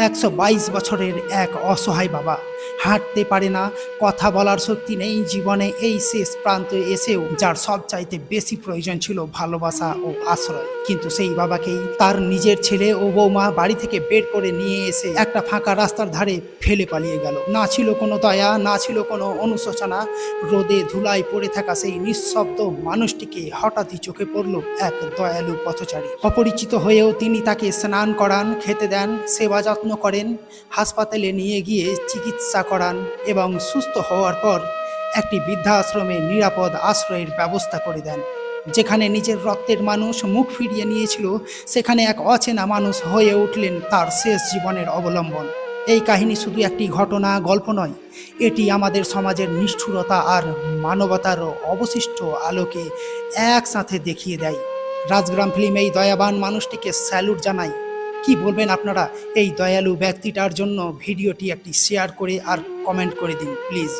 122 বছরের এক অসহায় বাবা, হাঁটতে পারে না, কথা বলার শক্তি নেই। জীবনে এই শেষ প্রান্তে এসেও যার সবচাইতে বেশি প্রয়োজন ছিল ভালোবাসা ও আশ্রয়, কিন্তু সেই বাবাকেই তার নিজের ছেলে ও বৌমা বাড়ি থেকে বের করে নিয়ে এসে একটা ফাঁকা রাস্তার ধারে ফেলে পালিয়ে গেল। না ছিল কোনো দয়া, না ছিল কোনো অনুশোচনা। রোদে ধুলায় পড়ে থাকা সেই নিঃশব্দ মানুষটিকে হঠাৎই চোখে পড়ল এক দয়ালু পথচারী। অপরিচিত হয়েও তিনি তাকে স্নান করান, খেতে দেন, সেবা যত্ন করেন, হাসপাতালে নিয়ে গিয়ে চিকিৎসা করান এবং সুস্থ হওয়ার পর একটি বৃদ্ধাশ্রমে নিরাপদ আশ্রয়ের ব্যবস্থা করে দেন। যেখানে নিজের রক্তের মানুষ মুখ ফিরিয়ে নিয়েছিল, সেখানে এক অচেনা মানুষ হয়ে উঠলেন তার শেষ জীবনের অবলম্বন। এই কাহিনী শুধু একটি ঘটনা, গল্প নয়, এটি আমাদের সমাজের নিষ্ঠুরতা আর মানবতার অবশিষ্ট আলোকে একসাথে দেখিয়ে দেয়। রাজগ্রাম ফিল্ম এই দয়াবান মানুষটিকে স্যালুট জানাই। কি বলবেন আপনারা এই দয়ালু ব্যক্তিটার জন্য? ভিডিওটি একটি শেয়ার করে আর কমেন্ট করে দিন প্লিজ।